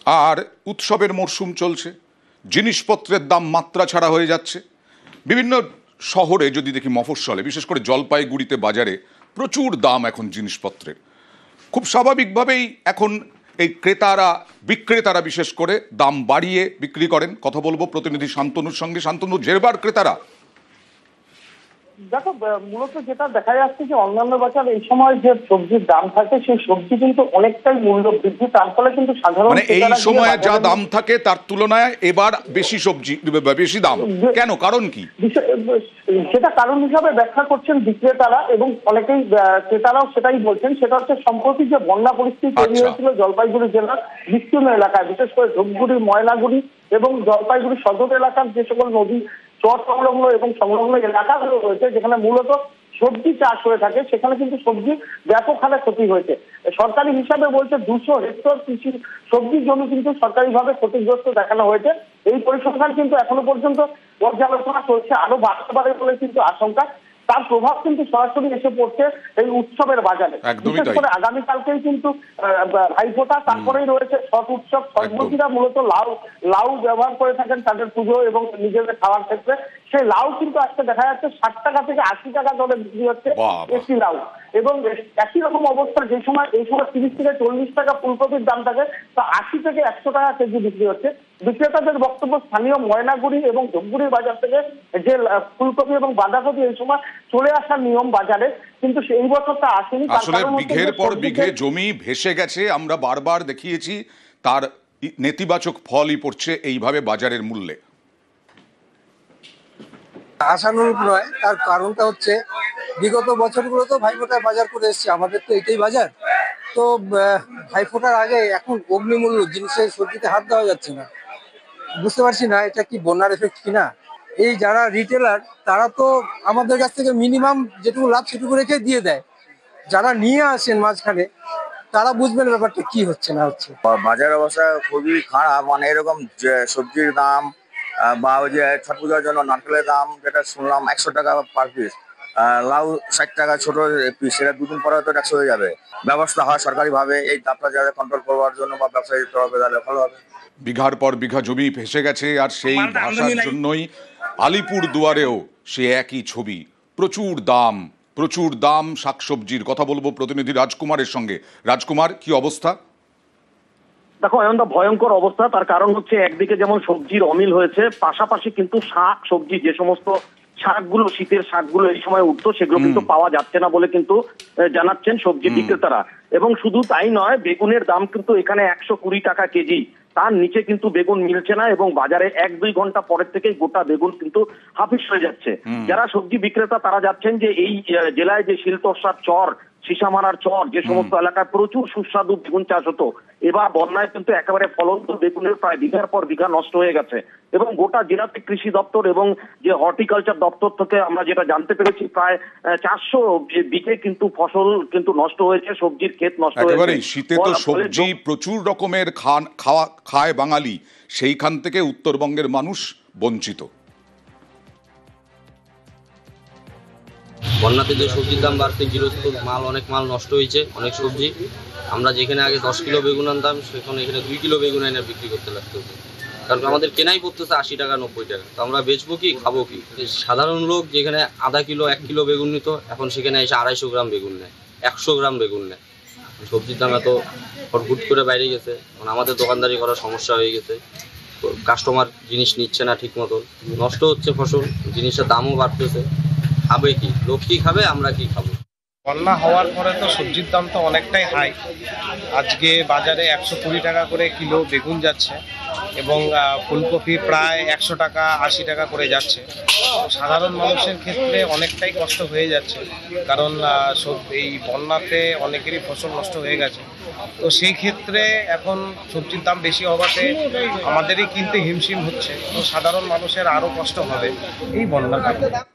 আর উৎসবের মরশুম চলছে, জিনিসপত্রের দাম মাত্রা ছাড়া হয়ে যাচ্ছে। বিভিন্ন শহরে যদি দেখি, মফস্বলে বিশেষ করে জলপাইগুড়িতে বাজারে প্রচুর দাম এখন জিনিসপত্রের। খুব স্বাভাবিকভাবেই এখন এই বিক্রেতারা বিশেষ করে দাম বাড়িয়ে বিক্রি করেন। কথা বলবো প্রতিনিধি শান্তনুর সঙ্গে। শান্তনু, জেরবার ক্রেতারা দেখো, মূলত যেটা দেখা যাচ্ছে যে অন্যান্য বছর এই সময় যে সবজির দাম থাকে সেই সবজি কিন্তু অনেকটাই মূল্য বৃদ্ধি, তার ফলে কিন্তু সাধারণ এই সময় যা দাম থাকে তার তুলনায় এবার বেশি দাম কেন, কারণ কি? সেটা কারণ হিসাবে ব্যাখ্যা করছেন বিক্রেতারা এবং অনেকেই ক্রেতারাও সেটাই বলছেন। সেটা হচ্ছে সম্প্রতি যে বন্যা পরিস্থিতি তৈরি হয়েছিল জলপাইগুড়ি জেলার বিস্তীর্ণ এলাকায়, বিশেষ করে ধূপগুড়ি, ময়নাগুড়ি এবং জলপাইগুড়ি সদর এলাকার যে সকল নদী চর সংলগ্ন এবং সংলগ্ন এলাকাগুলো রয়েছে, যেখানে মূলত সবজি চাষ হয়ে থাকে, সেখানে কিন্তু সবজি ব্যাপক হারে ক্ষতি হয়েছে। সরকারি হিসাবে বলছে 200 হেক্টর কৃষি সবজির জমি কিন্তু সরকারিভাবে ক্ষতিগ্রস্ত দেখানো হয়েছে। এই পরিসংখ্যান কিন্তু এখনো পর্যন্ত পর্যালোচনা চলছে, আরো বাড়তে পারে বলে কিন্তু আশঙ্কা। তার প্রভাব কিন্তু সরাসরি এসে পড়ছে এই উৎসবের বাজারে। বিশেষ করে আগামীকালকেই কিন্তু ভাইফোঁটা, তারপরেই রয়েছে ছট উৎসব। ছটবতীরা মূলত লাউ ব্যবহার করে থাকেন তাদের পুজো এবং নিজেদের খাওয়ার ক্ষেত্রে। সেই লাউ কিন্তু আজকে দেখা যাচ্ছে 60 টাকা থেকে 80 টাকা দরে বিক্রি হচ্ছে একটি লাউ। এবং একই রকম অবস্থা এই সময় 30 থেকে 40 টাকা ফুলকপির দাম থাকে, তা 80 থেকে 100 টাকা কেজি বিক্রি হচ্ছে। বিক্রেতাদের বক্তব্য, স্থানীয় ময়নাগুড়ি এবং ধূপগুড়ির বাজার থেকে যে ফুলকপি এবং বাঁধাকপি এই সময় চলে আসার নিয়ম বাজারে, কিন্তু এই বছর তা আসেনি। আসলে বিঘের পর বিঘে জমি ভেসে গেছে, আমরা বারবার দেখিয়েছি, তার নেতিবাচক ফলই পড়ছে এইভাবে বাজারের মূল্যে। আশানুরূপ নয়, তার কারণটা হচ্ছে বিগত বছরগুলো তো ভাইফোঁটার বাজার করে এসছে, আমাদের তো এটাই বাজার। তো ভাইফোঁটার আগে এখন অগ্নিমূল্য জিনিসের সবজিতে হাত দেওয়া যাচ্ছে না। বুঝতে পারছি না এটা কি বন্যার এফেক্ট কিনা। এই যারা রিটেলার তারা তো আমাদের কাছ থেকে মিনিমাম যেটুকু লাভ সেটুকু রেখে দিয়ে দেয়, যারা নিয়ে আসেন মাঝখানে তারা বুঝবেন ব্যাপারটা কি হচ্ছে না হচ্ছে। বাজার অবস্থা খুবই খারাপ, মানে এরকম সবজির দাম বা ওই যে ছট পূজার জন্য নারকেলের দাম যেটা শুনলাম 100 টাকা পার পিস, লাউ 60 টাকা ছোট পিস, সেটা দুদিন পরে তো 100 হয়ে যাবে। ব্যবস্থা হয় সরকারি ভাবে এই দামটা যাতে কন্ট্রোল করবার জন্য বা ব্যবসায়ী তরফে তাহলে ভালো হবে। বিঘার পর বিঘা জমি ভেসে গেছে, আর সেই ভাষার জন্যই আলিপুর দুয়ারেও সে একই ছবি। প্রচুর দাম শাকসবজির। কথা বলবো প্রতিনিধি রাজকুমারের সঙ্গে। রাজকুমার, কি অবস্থা? দেখো, এখন তো ভয়ঙ্কর অবস্থা। তার কারণ হচ্ছে একদিকে যেমন সবজির অমিল হয়েছে, পাশাপাশি কিন্তু শাক সবজি যে সমস্ত শাকগুলো, শীতের শাকগুলো এই সময় উঠতো, সেগুলো কিন্তু পাওয়া যাচ্ছে না বলে কিন্তু জানাচ্ছেন সবজি বিক্রেতারা। এবং শুধু তাই নয়, বেগুনের দাম কিন্তু এখানে 120 টাকা কেজি, তার নিচে কিন্তু বেগুন মিলছে না এবং বাজারে 1-2 ঘন্টা পরের থেকেই গোটা বেগুন কিন্তু হাফিস হয়ে যাচ্ছে। যারা সবজি বিক্রেতা তারা যাচ্ছেন যে এই জেলায় যে শিলতরসার চর, সিসামারার চর, যে সমস্ত এলাকায় প্রচুর সুস্বাদু বেগুন চাষ হতো, এবার বন্যায় কিন্তু একেবারে ফলন্ত বেগুনের প্রায় বিঘার পর বিঘা নষ্ট হয়ে গেছে। এবং গোটা জেলাতে কৃষি দপ্তর এবং যে হর্টিকালচার দপ্তর থেকে আমরা যেটা জানতে পেরেছি, প্রায় 400 বিঘে কিন্তু ফসল কিন্তু নষ্ট হয়েছে, সবজির ক্ষেত নষ্ট হয়েছে। শীতে তো সবজি প্রচুর রকমের খায় বাঙালি, সেইখান থেকে উত্তরবঙ্গের মানুষ বঞ্চিত। বন্যাতে যে সবজির দাম বাড়তে অনেক মাল নষ্ট হয়েছে, অনেক সবজি। আমরা যেখানে আগে 10 কিলো বেগুন আনতাম, সেখানে এখানে 2 কিলো বেগুন এনে বিক্রি করতে লাগতো, কারণ আমাদের কেনাই পড়তেছে 80 টাকা 90 টাকা। তো আমরা বেচবো কি, খাবো কি? সাধারণ লোক যেখানে আধা কিলো 1 কিলো বেগুন নিত, এখন সেখানে এসে 250 গ্রাম বেগুন নেয়, 100 গ্রাম বেগুন নেয়। সবজির দাম এত হুট করে বাইরে গেছে, মানে আমাদের দোকানদারি করার সমস্যা হয়ে গেছে। কাস্টমার জিনিস নিচ্ছে না ঠিক মতন, নষ্ট হচ্ছে ফসল, জিনিসের দামও বাড়তেছে। খাবে কি? লোক কি খাবে, আমরা কি খাবো? বন্যা হওয়ার পরে তো সবজির দাম তো অনেকটাই হাই। আজকে বাজারে 120 টাকা করে কিলো বেগুন যাচ্ছে এবং ফুলকপি প্রায় 100 টাকা 80 টাকা করে যাচ্ছে। সাধারণ মানুষের ক্ষেত্রে অনেকটাই কষ্ট হয়ে যাচ্ছে, কারণ এই বন্যাতে অনেকেরই ফসল নষ্ট হয়ে গেছে। তো সেই ক্ষেত্রে এখন সবজির দাম বেশি হওয়াতে আমাদেরই কিনতে হিমশিম হচ্ছে। তো সাধারণ মানুষের আরও কষ্ট হবে এই বন্যার কারণে।